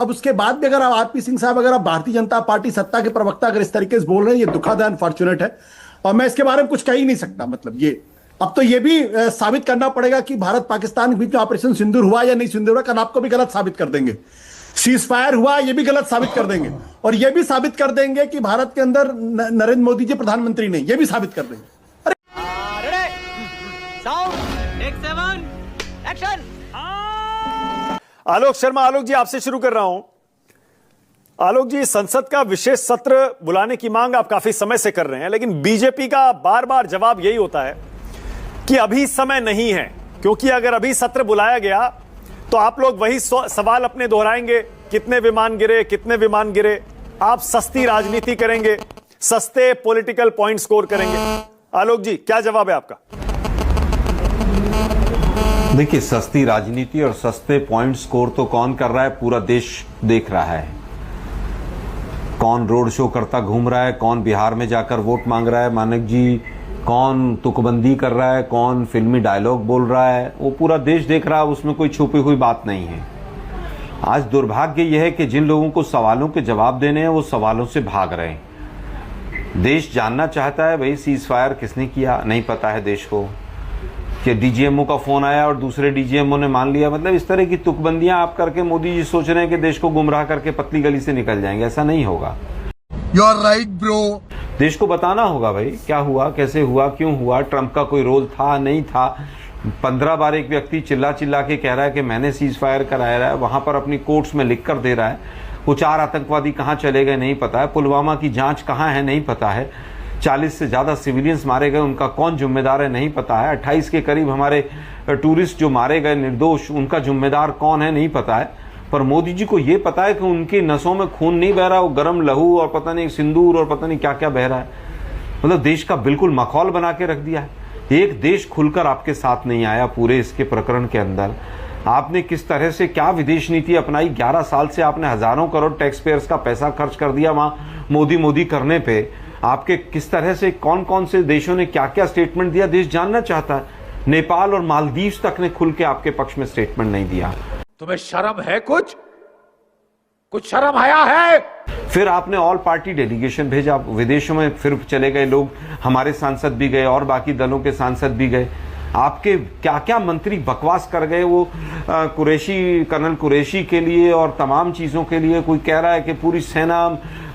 अब उसके बाद भी अगर आप आरपी सिंह साहब, अगर आप भारतीय जनता पार्टी सत्ता के प्रवक्ता अगर इस तरीके से बोल रहे हैं, ये दुखद है, अनफॉर्चुनेट है। और मैं इसके बारे में कुछ कह ही नहीं सकता। मतलब ये अब तो ये भी साबित करना पड़ेगा कि भारत पाकिस्तान के बीच में ऑपरेशन सिंदूर हुआ या नहीं सिंदूर हुआ। कल आपको भी गलत साबित कर देंगे। सीज फायर हुआ, ये भी गलत साबित कर देंगे। और ये भी साबित कर देंगे कि भारत के अंदर नरेंद्र मोदी जी प्रधानमंत्री नहीं, ये भी साबित कर देंगे। आलोक शर्मा, आलोक जी आपसे शुरू कर रहा हूं। आलोक जी, संसद का विशेष सत्र बुलाने की मांग आप काफी समय से कर रहे हैं, लेकिन बीजेपी का बार बार जवाब यही होता है कि अभी समय नहीं है, क्योंकि अगर अभी सत्र बुलाया गया तो आप लोग वही सवाल अपने दोहराएंगे, कितने विमान गिरे, कितने विमान गिरे। आप सस्ती राजनीति करेंगे, सस्ते पॉलिटिकल पॉइंट स्कोर करेंगे। आलोक जी, क्या जवाब है आपका? देखिए, सस्ती राजनीति और सस्ते पॉइंट स्कोर तो कौन कर रहा है? पूरा देश देख रहा है। कौन रोड शो करता घूम रहा है, कौन बिहार में जाकर वोट मांग रहा है मानक जी, कौन तुकबंदी कर रहा है, कौन फिल्मी डायलॉग बोल रहा है, वो पूरा देश देख रहा है। उसमें कोई छुपी हुई बात नहीं है। आज दुर्भाग्य यह है कि जिन लोगों को सवालों के जवाब देने हैं वो सवालों से भाग रहे हैं। देश जानना चाहता है भाई सीज फायर किसने किया, नहीं पता है देश को। कि डीजीएमओ का फोन आया और दूसरे डीजीएमओ ने मान लिया। मतलब इस तरह की तुकबंदियां आप करके मोदी जी सोच रहे हैं कि देश को गुमराह करके पतली गली से निकल जाएंगे। ऐसा नहीं होगा। You are right bro. देश को बताना होगा भाई क्या हुआ, कैसे हुआ, क्यों हुआ, ट्रंप का कोई रोल था, नहीं था। 15 बार एक व्यक्ति चिल्ला चिल्ला के कह रहा है कि मैंने सीज फायर कराया है, वहां पर अपनी कोर्ट्स में लिख कर दे रहा है। वो 4 आतंकवादी कहां चले गए नहीं पता है। पुलवामा की जांच कहां है नहीं पता है। 40 से ज्यादा सिविलियंस मारे गए, उनका कौन जिम्मेदार है नहीं पता है। 28 के करीब हमारे टूरिस्ट जो मारे गए निर्दोष, उनका जिम्मेदार कौन है नहीं पता है। पर मोदी जी को यह पता है कि उनकी नसों में खून नहीं बह रहा, वो गर्म लहू और पता नहीं सिंदूर और पता नहीं क्या क्या बह रहा है। मतलब देश का बिल्कुल मखौल बना के रख दिया है। एक देश खुलकर आपके साथ नहीं आया पूरे इसके प्रकरण के अंदर। आपने किस तरह से क्या विदेश नीति अपनाई। 11 साल से आपने हजारों करोड़ टैक्स पेयर्स का पैसा खर्च कर दिया वहां मोदी मोदी करने पे। आपके किस तरह से कौन कौन से देशों ने क्या क्या स्टेटमेंट दिया, देश जानना चाहता है। नेपाल और मालदीव्स तक ने खुल के आपके पक्ष में स्टेटमेंट नहीं दिया। तुम्हें शर्म है? कुछ शर्म आया है? फिर आपने ऑल पार्टी डेलीगेशन भेजा, विदेशों में फिर चले गए लोग, हमारे सांसद भी गए और बाकी दलों के सांसद भी गए। आपके क्या क्या मंत्री बकवास कर गए। वो कर्नल कुरैशी के लिए और तमाम चीजों के लिए कोई कह रहा है कि पूरी सेना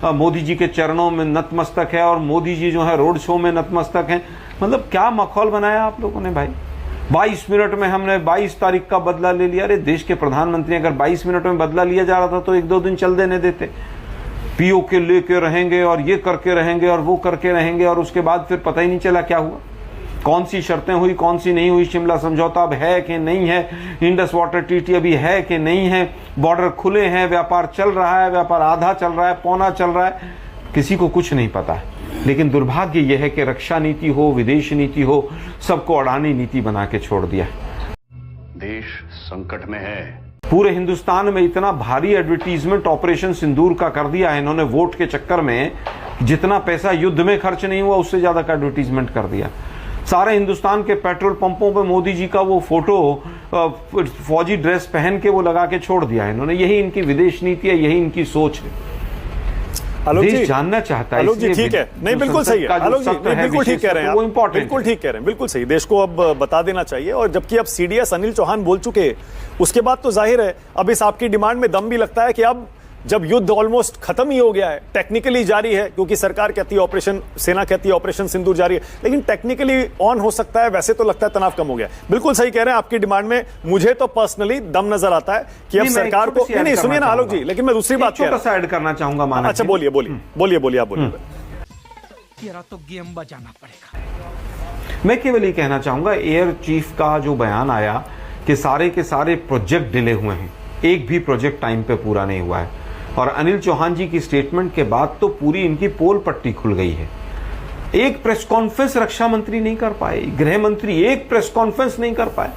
मोदी जी के चरणों में नतमस्तक है और मोदी जी जो है रोड शो में नतमस्तक हैं। मतलब क्या मखौल बनाया आप लोगों ने भाई। 22 मिनट में हमने 22 तारीख का बदला ले लिया। अरे देश के प्रधानमंत्री अगर 22 मिनट में बदला लिया जा रहा था तो 1-2 दिन चल देने देते। पीओ के लेके रहेंगे और ये करके रहेंगे और वो करके रहेंगे और उसके बाद फिर पता ही नहीं चला क्या हुआ, कौन सी शर्तें हुई, कौन सी नहीं हुई। शिमला समझौता अब है कि नहीं है, इंडस वाटर ट्रीटी अभी है कि नहीं है, बॉर्डर खुले हैं, व्यापार चल रहा है, व्यापार आधा चल रहा है, पौना चल रहा है, किसी को कुछ नहीं पता है। लेकिन दुर्भाग्य यह है कि रक्षा नीति हो, विदेश नीति हो, सबको अडानी नीति बना के छोड़ दिया। देश संकट में है। पूरे हिंदुस्तान में इतना भारी एडवर्टीजमेंट ऑपरेशन सिंदूर का कर दिया है इन्होंने वोट के चक्कर में। जितना पैसा युद्ध में खर्च नहीं हुआ उससे ज्यादा का एडवर्टीजमेंट कर दिया। सारे हिंदुस्तान के पेट्रोल पंपों पे मोदी जी का वो फोटो फौजी ड्रेस पहन के वो लगा के छोड़ दिया है इन्होंने। यही इनकी विदेश नीति है, यही इनकी सोच है। आलोक जी जानना चाहता है। आलोक जी ठीक है, नहीं बिल्कुल सही है आलोक जी, बिल्कुल ठीक कह रहे हैं, वो इंपॉर्टेंट बिल्कुल ठीक कह रहे हैं, बिल्कुल सही। देश को अब बता देना चाहिए। और जबकि अब सीडीएस अनिल चौहान बोल चुके, उसके बाद तो जाहिर है अब इस आपकी डिमांड में दम भी लगता है कि अब जब युद्ध ऑलमोस्ट खत्म ही हो गया है, टेक्निकली जारी है, क्योंकि सरकार कहती है ऑपरेशन, सेना कहती है ऑपरेशन सिंदूर जारी है, लेकिन टेक्निकली ऑन हो सकता है, वैसे तो लगता है तनाव कम हो गया। बिल्कुल सही कह रहे हैं आपकी डिमांड में। मुझे तो पर्सनली दम नजर आता है कि अब सरकार को नहीं सुनिए ना आलोक जी, लेकिन मैं दूसरी बात ऐड करना चाहूंगा मानक। अच्छा बोलिए आप बोलिए। तेरा तो गेम बजाना पड़ेगा। मैं केवल ये कहना चाहूंगा, एयर चीफ का जो बयान आया कि सारे के सारे प्रोजेक्ट डिले हुए हैं, एक भी प्रोजेक्ट टाइम पे पूरा नहीं हुआ है। और अनिल चौहान जी की स्टेटमेंट के बाद तो पूरी इनकी पोल पट्टी खुल गई है। एक प्रेस कॉन्फ्रेंस रक्षा मंत्री नहीं कर पाए, गृह मंत्री एक प्रेस कॉन्फ्रेंस नहीं कर पाए,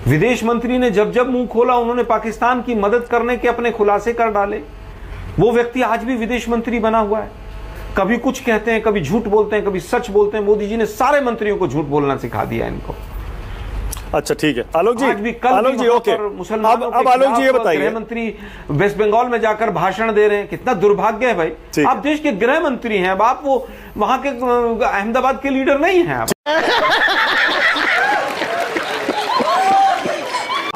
विदेश मंत्री ने जब जब मुंह खोला उन्होंने पाकिस्तान की मदद करने के अपने खुलासे कर डाले। वो व्यक्ति आज भी विदेश मंत्री बना हुआ है। कभी कुछ कहते हैं, कभी झूठ बोलते हैं, कभी सच बोलते हैं। मोदी जी ने सारे मंत्रियों को झूठ बोलना सिखा दिया इनको। अच्छा ठीक है आलोक जी, आज भी कल आलोक भी जी वहां ओके। पर मुसलमानों अब के आलोक जी ये खिलाफ बताइए, गृह मंत्री वेस्ट बंगाल में जाकर भाषण दे रहे हैं, कितना दुर्भाग्य है भाई। ठीक है। आप देश के गृह मंत्री हैं, अब आप वो वहां के अहमदाबाद के लीडर नहीं हैं आप।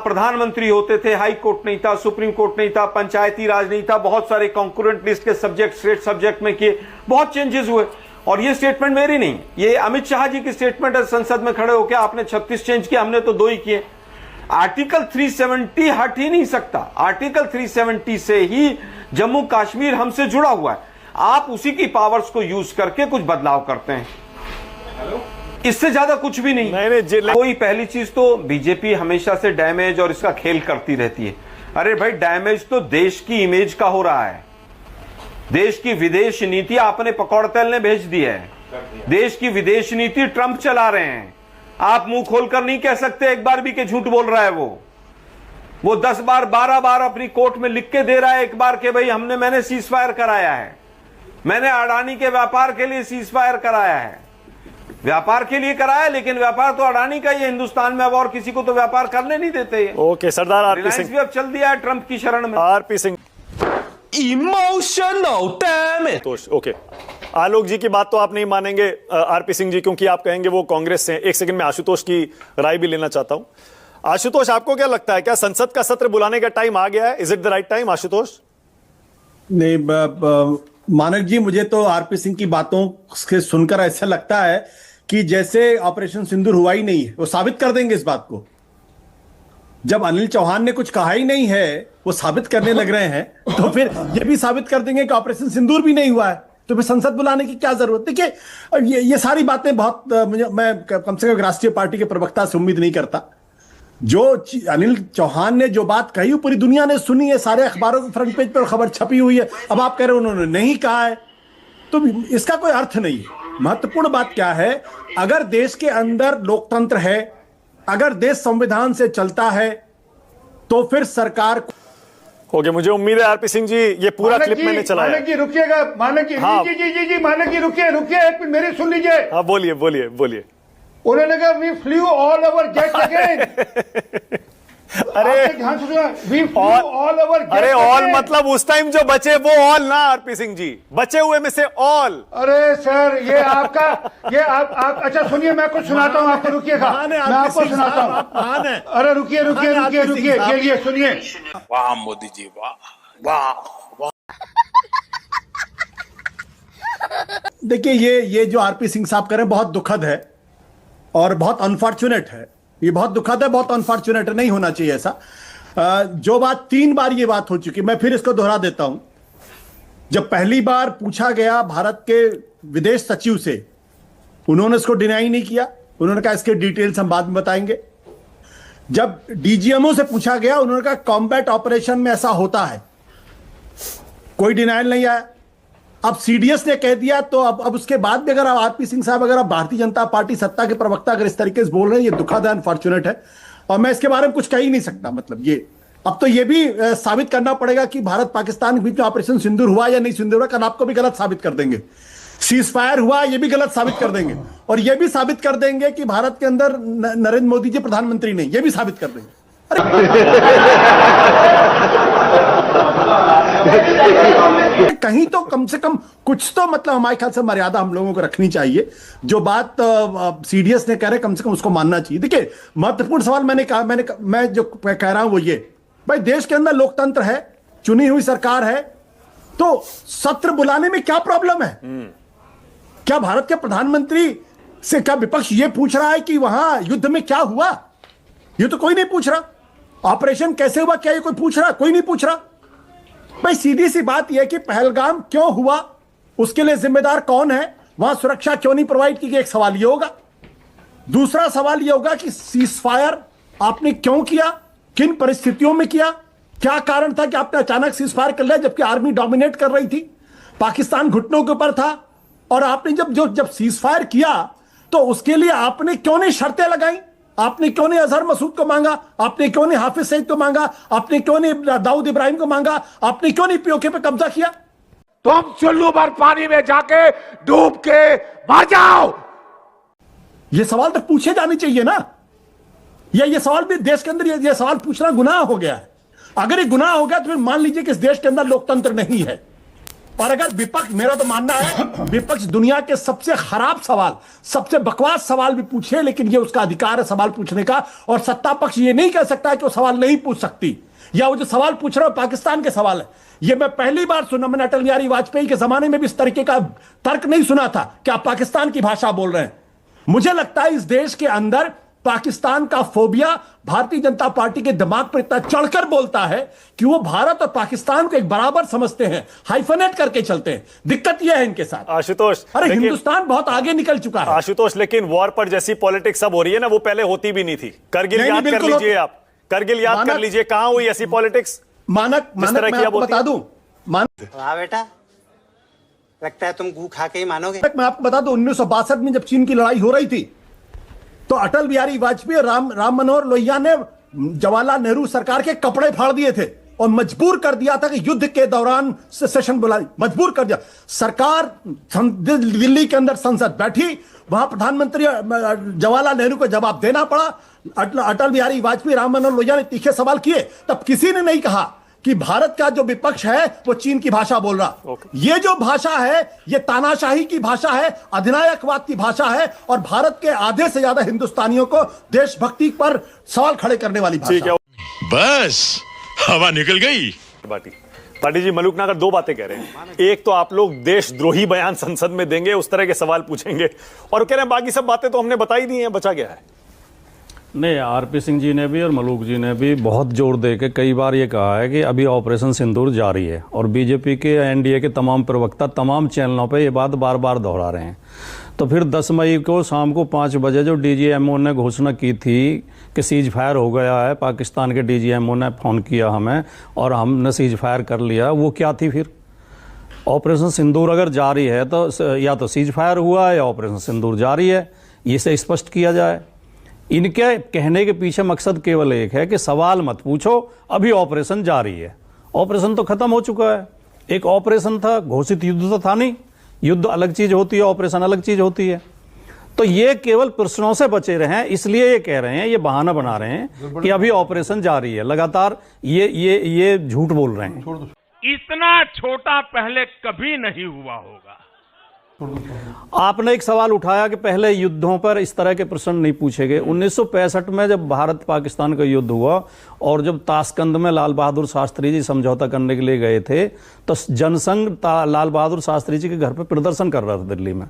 प्रधानमंत्री होते थे, हाई कोर्ट नहीं था, सुप्रीम कोर्ट नहीं था, पंचायती राज नहीं था, बहुत सारे कॉन्करेंट लिस्ट के सब्जेक्ट स्टेट सब्जेक्ट में किए, बहुत चेंजेस हुए। और ये स्टेटमेंट मेरी नहीं, ये अमित शाह जी की स्टेटमेंट है संसद में खड़े होकर, आपने 36 चेंज किए, हमने तो 2 ही किए। आर्टिकल 370 हट ही नहीं सकता। आर्टिकल 370 से ही जम्मू कश्मीर हमसे जुड़ा हुआ है। आप उसी की पावर्स को यूज करके कुछ बदलाव करते हैं, इससे ज्यादा कुछ भी नहीं। कोई पहली चीज तो बीजेपी हमेशा से डैमेज और इसका खेल करती रहती है। अरे भाई डैमेज तो देश की इमेज का हो रहा है। देश की विदेश नीति आपने पकौड़तल ने भेज दी है। देश की विदेश नीति ट्रंप चला रहे हैं। आप मुंह खोलकर नहीं कह सकते एक बार भी कि झूठ बोल रहा है। वो 10 बार 12 बार अपनी कोर्ट में लिख के दे रहा है एक बार के भाई मैंने सीज फायर कराया है, मैंने अडानी के व्यापार के लिए सीज फायर कराया है। व्यापार के लिए कराया, लेकिन व्यापार तो अडानी का ही है हिंदुस्तान में, अब और किसी को तो व्यापार करने नहीं देते। ओके सरदार आरपी सिंह भी अब चल दिया है ट्रंप की शरण में। RP Singh emotional damage. तो ओके आलोक जी की बात तो आप नहीं मानेंगे आरपी सिंह जी, क्योंकि आप कहेंगे वो कांग्रेस से। एक सेकंड में आशुतोष की राय भी लेना चाहता हूं। आशुतोष आपको क्या लगता है, क्या संसद का सत्र बुलाने का टाइम आ गया है? Is it the right time Ashutosh? नहीं मानक जी, मुझे तो आरपी सिंह की बातों से सुनकर ऐसा लगता है कि जैसे ऑपरेशन सिंदूर हुआ ही नहीं है। वो साबित कर देंगे इस बात को। जब अनिल चौहान ने कुछ कहा ही नहीं है, वो साबित करने लग रहे हैं, तो फिर ये भी साबित कर देंगे कि ऑपरेशन सिंदूर भी नहीं हुआ है। तो फिर संसद बुलाने की क्या जरूरत? देखिए ये सारी बातें बहुत मैं कम से कम राष्ट्रीय पार्टी के प्रवक्ता से उम्मीद नहीं करता। जो अनिल चौहान ने जो बात कही, पूरी दुनिया ने सुनी है, सारे अखबारों के फ्रंट पेज पर खबर छपी हुई है। अब आप कह रहे हो उन्होंने नहीं कहा है, तो इसका कोई अर्थ नहीं है। महत्वपूर्ण बात क्या है, अगर देश के अंदर लोकतंत्र है, अगर देश संविधान से चलता है, तो फिर सरकार ओके मुझे उम्मीद है आरपी सिंह जी ये पूरा क्लिप मैंने चलाया। मानक जी रुकिएगा, मानक जी हाँ। जी मानक जी रुकिए एक मिनट मेरी सुन लीजिए। हाँ बोलिए बोलिए बोलिए। उन्होंने कहा we flew all over jet again. अरे ध्यान से सुनिए, we flew all over jet. अरे ऑल मतलब उस टाइम जो बचे वो ऑल ना आरपी सिंह जी, बचे हुए में से ऑल। अरे सर ये आपका ये आप अच्छा सुनिए, मैं कुछ सुनाता हूँ आपको, रुकिएगा मैं आपको सुनाता हूँ। अरे रुकिए ये सुनिए। वाह मोदी जी वाह। देखिए ये जो आरपी सिंह साहब कर रहे हैं बहुत दुखद है और बहुत अनफॉर्चुनेट है। ये बहुत दुखद है, बहुत अनफॉर्चुनेट है, नहीं होना चाहिए ऐसा। जो बात 3 बार ये बात हो चुकी, मैं फिर इसको दोहरा देता हूं। जब पहली बार पूछा गया भारत के विदेश सचिव से, उन्होंने इसको डिनाई नहीं किया, उन्होंने कहा इसके डिटेल्स हम बाद में बताएंगे। जब डीजीएमओ से पूछा गया, उन्होंने कहा कॉम्बैट ऑपरेशन में ऐसा होता है, कोई डिनाइल नहीं आया। अब सीडीएस ने कह दिया, तो अब उसके बाद भी अगर आरपी सिंह साहब, अगर आप भारतीय जनता पार्टी सत्ता के प्रवक्ता अगर इस तरीके से बोल रहे हैं, ये दुखद है, अनफॉर्चुनेट है, और मैं इसके बारे में कुछ कह ही नहीं सकता। मतलब ये अब तो ये भी साबित करना पड़ेगा कि भारत पाकिस्तान के बीच में ऑपरेशन सिंदूर हुआ या नहीं सिंदूर हुआ। कल आपको भी गलत साबित कर देंगे। सीज फायर हुआ, ये भी गलत साबित कर देंगे, और ये भी साबित कर देंगे कि भारत के अंदर नरेंद्र मोदी जी प्रधानमंत्री नहीं, ये भी साबित कर देंगे। कहीं तो कम से कम कुछ तो मतलब हमारे ख्याल से मर्यादा हम लोगों को रखनी चाहिए। जो बात सीडीएस ने कह रहे, कम से कम उसको मानना चाहिए। देखिए महत्वपूर्ण सवाल मैं जो कह रहा हूं वो ये, भाई देश के अंदर लोकतंत्र है, चुनी हुई सरकार है, तो सत्र बुलाने में क्या प्रॉब्लम है? क्या भारत के प्रधानमंत्री से क्या विपक्ष ये पूछ रहा है कि वहां युद्ध में क्या हुआ? ये तो कोई नहीं पूछ रहा। ऑपरेशन कैसे हुआ, क्या ये कोई पूछ रहा? कोई नहीं पूछ रहा। भाई सीधी सी बात यह कि पहलगाम क्यों हुआ, उसके लिए जिम्मेदार कौन है, वहां सुरक्षा क्यों नहीं प्रोवाइड की गई, एक सवाल यह होगा। दूसरा सवाल यह होगा कि सीज फायर आपने क्यों किया, किन परिस्थितियों में किया, क्या कारण था कि आपने अचानक सीज फायर कर लिया जबकि आर्मी डोमिनेट कर रही थी, पाकिस्तान घुटनों के ऊपर था, और आपने जब सीज फायर किया तो उसके लिए आपने क्यों नहीं शर्तें लगाई? आपने क्यों नहीं अजहर मसूद को मांगा? आपने क्यों नहीं हाफिज सईद को मांगा? आपने क्यों नहीं दाऊद इब्राहिम को मांगा? आपने क्यों नहीं पीओके पे कब्जा किया? तुम चुल्लू भर पानी में जाके डूब के मर जाओ। ये सवाल तो पूछे जाने चाहिए ना। ये सवाल भी देश के अंदर ये सवाल पूछना गुनाह हो गया है। अगर ये गुनाह हो गया तो फिर मान लीजिए कि इस देश के अंदर लोकतंत्र नहीं है। और अगर विपक्ष, मेरा तो मानना है विपक्ष दुनिया के सबसे खराब सवाल, सबसे बकवास सवाल भी पूछे, लेकिन ये उसका अधिकार है सवाल पूछने का। और सत्ता पक्ष ये नहीं कह सकता है कि वो सवाल नहीं पूछ सकती, या वो जो सवाल पूछ रहे हो पाकिस्तान के सवाल है। ये मैं पहली बार सुना, मैंने अटल बिहारी वाजपेयी के जमाने में भी इस तरीके का तर्क नहीं सुना था कि आप पाकिस्तान की भाषा बोल रहे हैं। मुझे लगता है इस देश के अंदर पाकिस्तान का फोबिया भारतीय जनता पार्टी के दिमाग पर इतना चढ़कर बोलता है कि वो भारत और पाकिस्तान को एक बराबर समझते हैं, हाइफनेट करके चलते हैं। दिक्कत यह है इनके साथ। आशुतोष, अरे हिंदुस्तान बहुत आगे निकल चुका है आशुतोष, लेकिन वॉर पर जैसी पॉलिटिक्स अब हो रही है ना, वो पहले होती भी नहीं थी। करगिल याद कर लीजिए, आप करगिल याद कर लीजिए, कहां हुई ऐसी पॉलिटिक्स। मानक मैं आपको बता दूं, वाह बेटा, लगता है तुम गू खा के ही मानोगे। मैं आपको बता दूं, 1962 में जब चीन की लड़ाई हो रही थी तो अटल बिहारी वाजपेयी और राम मनोहर लोहिया ने जवाहरलाल नेहरू सरकार के कपड़े फाड़ दिए थे और मजबूर कर दिया था कि युद्ध के दौरान सेशन बुलाई, मजबूर कर दिया। सरकार दिल्ली के अंदर संसद बैठी, वहां प्रधानमंत्री जवाहरलाल नेहरू को जवाब देना पड़ा। अटल बिहारी वाजपेयी, राम मनोहर लोहिया ने तीखे सवाल किए, तब किसी ने नहीं कहा कि भारत का जो विपक्ष है वो चीन की भाषा बोल रहा। ये जो भाषा है ये तानाशाही की भाषा है, अधिनायकवाद की भाषा है, और भारत के आधे से ज्यादा हिंदुस्तानियों को देशभक्ति पर सवाल खड़े करने वाली भाषा। बस हवा निकल गई। पाटिल जी, मलूकनगर दो बातें कह रहे हैं। एक तो आप लोग देशद्रोही बयान संसद में देंगे, उस तरह के सवाल पूछेंगे, और कह रहे हैं बाकी सब बातें तो हमने बताई दी हैं, बचा गया है। नहीं, आरपी सिंह जी ने भी और मलूक जी ने भी बहुत जोर दे के कई बार ये कहा है कि अभी ऑपरेशन सिंदूर जारी है, और बीजेपी के एनडीए के तमाम प्रवक्ता तमाम चैनलों पे ये बात बार बार दोहरा रहे हैं। तो फिर 10 मई को शाम को 5 बजे जो डीजीएमओ ने घोषणा की थी कि सीज फायर हो गया है, पाकिस्तान के डीजीएमओ ने फ़ोन किया हमें और हमने सीज फायर कर लिया, वो क्या थी फिर? ऑपरेशन सिंदूर अगर जारी है तो या तो सीज फायर हुआ है या ऑपरेशन सिंदूर जारी है, इसे स्पष्ट किया जाए। इनके कहने के पीछे मकसद केवल एक है कि सवाल मत पूछो, अभी ऑपरेशन जारी है। ऑपरेशन तो खत्म हो चुका है। एक ऑपरेशन था, घोषित युद्ध तो था नहीं। युद्ध अलग चीज होती है, ऑपरेशन अलग चीज होती है। तो ये केवल प्रश्नों से बचे रहे हैं, इसलिए ये कह रहे हैं, ये बहाना बना रहे हैं कि अभी ऑपरेशन जारी है। लगातार ये झूठ बोल रहे हैं। इतना छोटा पहले कभी नहीं हुआ होगा। आपने एक सवाल उठाया कि पहले युद्धों पर इस तरह के प्रश्न नहीं पूछे गए। 1965 में जब भारत पाकिस्तान का युद्ध हुआ और जब ताशकंद में लाल बहादुर शास्त्री जी समझौता करने के लिए गए थे, तो जनसंघ लाल बहादुर शास्त्री जी के घर पर प्रदर्शन कर रहा था दिल्ली में,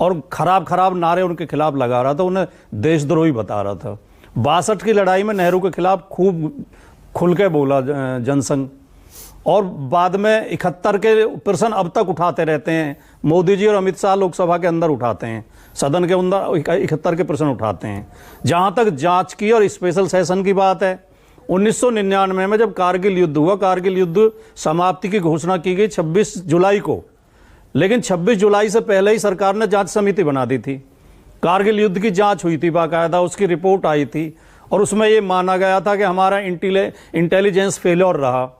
और खराब नारे उनके खिलाफ लगा रहा था, उन्हें देशद्रोही बता रहा था। 62 की लड़ाई में नेहरू के खिलाफ खूब खुल के बोला जनसंघ, और बाद में 71 के प्रश्न अब तक उठाते रहते हैं। मोदी जी और अमित शाह लोकसभा के अंदर उठाते हैं, सदन के अंदर 71 के प्रश्न उठाते हैं। जहां तक जांच की और स्पेशल सेशन की बात है, 1999 में जब कारगिल युद्ध हुआ, कारगिल युद्ध समाप्ति की घोषणा की गई 26 जुलाई को, लेकिन 26 जुलाई से पहले ही सरकार ने जांच समिति बना दी थी। कारगिल युद्ध की जांच हुई थी बाकायदा, उसकी रिपोर्ट आई थी, और उसमें यह माना गया था कि हमारा इंटेलिजेंस फेल्योर रहा,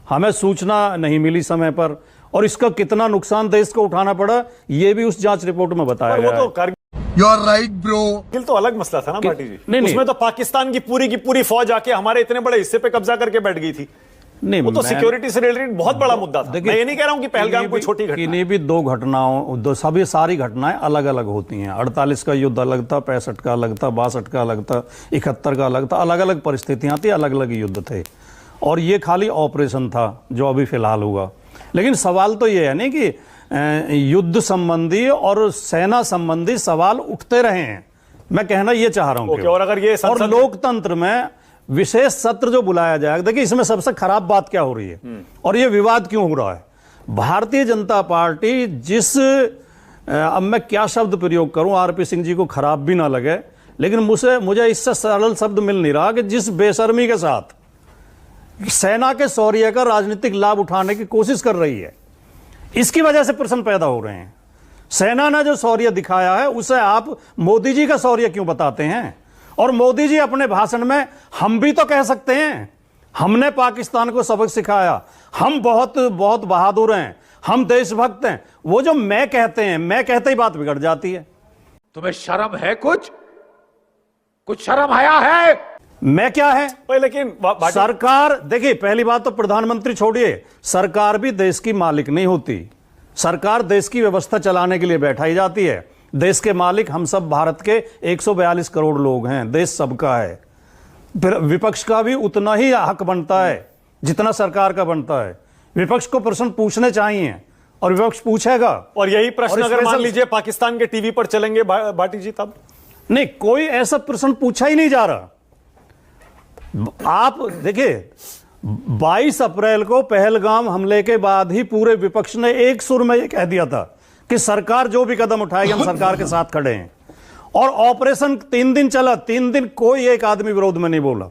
हमें सूचना नहीं मिली समय पर, और इसका कितना नुकसान देश को उठाना पड़ा ये भी उस जांच रिपोर्ट में बताया गया है। You are right, bro. तो अलग मसला था ना पार्टी जी। नहीं, उसमें तो पाकिस्तान की पूरी फौज आके हमारे इतने बड़े हिस्से पे कब्जा करके बैठ गई थी। नहीं, वो तो सिक्योरिटी से रिलेटेड बहुत बड़ा मुद्दा था। मैं ये नहीं कह रहा हूं कि पहलगाम कोई छोटी घटना। किन्हीं भी दो घटनाओं, सभी सारी घटनाएं अलग अलग होती हैं। 48 का युद्ध अलग था, 65 का अलग था, 62 का अलग था, 71 का अलग था। अलग अलग परिस्थितियां थी, अलग अलग युद्ध थे, और ये खाली ऑपरेशन था जो अभी फिलहाल हुआ। लेकिन सवाल तो ये है नहीं कि युद्ध संबंधी और सेना संबंधी सवाल उठते रहे हैं, मैं कहना ये चाह रहा हूं। और अगर ये और लोकतंत्र में विशेष सत्र जो बुलाया जाएगा, देखिए इसमें सबसे खराब बात क्या हो रही है और ये विवाद क्यों हो रहा है। भारतीय जनता पार्टी जिस, अब मैं क्या शब्द प्रयोग करूं, आरपी सिंह जी को खराब भी ना लगे, लेकिन मुझे इससे सरल शब्द मिल नहीं रहा कि जिस बेशर्मी के साथ सेना के शौर्य का राजनीतिक लाभ उठाने की कोशिश कर रही है, इसकी वजह से प्रश्न पैदा हो रहे हैं। सेना ने जो शौर्य दिखाया है उसे आप मोदी जी का शौर्य क्यों बताते हैं? और मोदी जी अपने भाषण में हम भी तो कह सकते हैं, हमने पाकिस्तान को सबक सिखाया, हम बहुत बहुत बहादुर हैं, हम देशभक्त हैं। वो जो मैं कहते हैं, मैं कहते ही बात बिगड़ जाती है। तुम्हें शर्म है? कुछ शर्म आया है? मैं क्या है लेकिन सरकार, देखिए पहली बात तो प्रधानमंत्री छोड़िए, सरकार भी देश की मालिक नहीं होती। सरकार देश की व्यवस्था चलाने के लिए बैठाई जाती है। देश के मालिक हम सब भारत के 142 करोड़ लोग हैं, देश सबका है। फिर विपक्ष का भी उतना ही हक बनता है जितना सरकार का बनता है। विपक्ष को प्रश्न पूछने चाहिए और विपक्ष पूछेगा। और यही प्रश्न अगर मान लीजिए पाकिस्तान के टीवी पर चलेंगे भाटी जी, तब नहीं, कोई ऐसा प्रश्न पूछा ही नहीं जा रहा। आप देखिए 22 अप्रैल को पहलगाम हमले के बाद ही पूरे विपक्ष ने एक सुर में यह कह दिया था कि सरकार जो भी कदम उठाएगी हम सरकार के साथ खड़े हैं। और ऑपरेशन 3 दिन चला, 3 दिन कोई एक आदमी विरोध में नहीं बोला।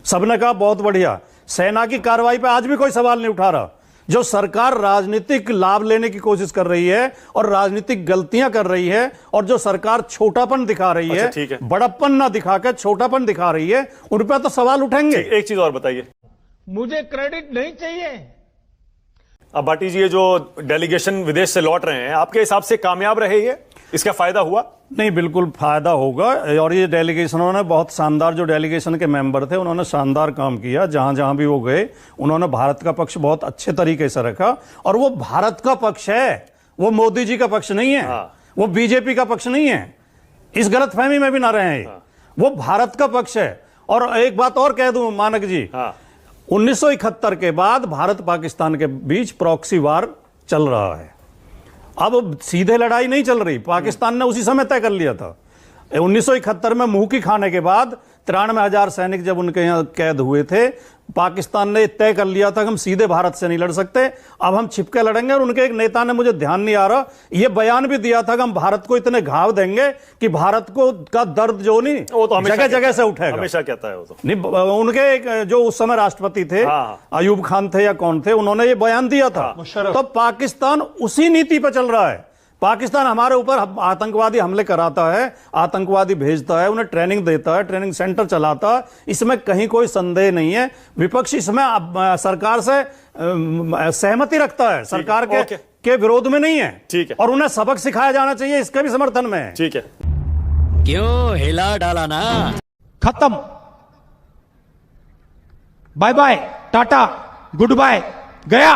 सबने कहा बहुत बढ़िया। सेना की कार्रवाई पे आज भी कोई सवाल नहीं उठा रहा। जो सरकार राजनीतिक लाभ लेने की कोशिश कर रही है और राजनीतिक गलतियां कर रही है, और जो सरकार छोटापन दिखा रही है, बड़प्पन ना दिखाकर छोटापन दिखा रही है, उन पर तो सवाल उठेंगे। एक चीज और बताइए, मुझे क्रेडिट नहीं चाहिए। अब भाटी जी, ये जो डेलीगेशन विदेश से लौट रहे हैं, आपके हिसाब से कामयाब रहे ये? इसका फायदा हुआ? नहीं, बिल्कुल फायदा होगा। और ये डेलीगेशन, उन्होंने बहुत शानदार, जो डेलीगेशन के मेंबर थे उन्होंने शानदार काम किया। जहां जहां भी वो गए उन्होंने भारत का पक्ष बहुत अच्छे तरीके से रखा। और वो भारत का पक्ष है, वो मोदी जी का पक्ष नहीं है। वो बीजेपी का पक्ष नहीं है। इस गलतफहमी में भी ना रहे। वो भारत का पक्ष है। और एक बात और कह दूं मानक जी, 1971 के बाद भारत पाकिस्तान के बीच प्रॉक्सी वार चल रहा है। अब सीधे लड़ाई नहीं चल रही, पाकिस्तान ने उसी समय तय कर लिया था। 1971 में मुंह की खाने के बाद 93,000 सैनिक जब उनके यहां कैद हुए थे, पाकिस्तान ने तय कर लिया था कि हम सीधे भारत से नहीं लड़ सकते, अब हम छिपके लड़ेंगे। और उनके एक नेता ने, मुझे ध्यान नहीं आ रहा, यह बयान भी दिया था कि हम भारत को इतने घाव देंगे कि भारत को का दर्द जो नहीं वो तो जगह जगह से उठेगा। हमेशा कहता है वो तो। नहीं, उनके एक जो उस समय राष्ट्रपति थे, अयूब खान थे या कौन थे, उन्होंने ये बयान दिया था। तो पाकिस्तान उसी नीति पर चल रहा है। पाकिस्तान हमारे ऊपर आतंकवादी हमले कराता है, आतंकवादी भेजता है, उन्हें ट्रेनिंग देता है, ट्रेनिंग सेंटर चलाता है, इसमें कहीं कोई संदेह नहीं है। विपक्ष इसमें सरकार से सहमति रखता है, सरकार के विरोध में नहीं है। ठीक है। और उन्हें सबक सिखाया जाना चाहिए, इसके भी समर्थन में है। ठीक है। क्यों हिला डाला ना? खत्म। Bye bye, tata, good bye, गया।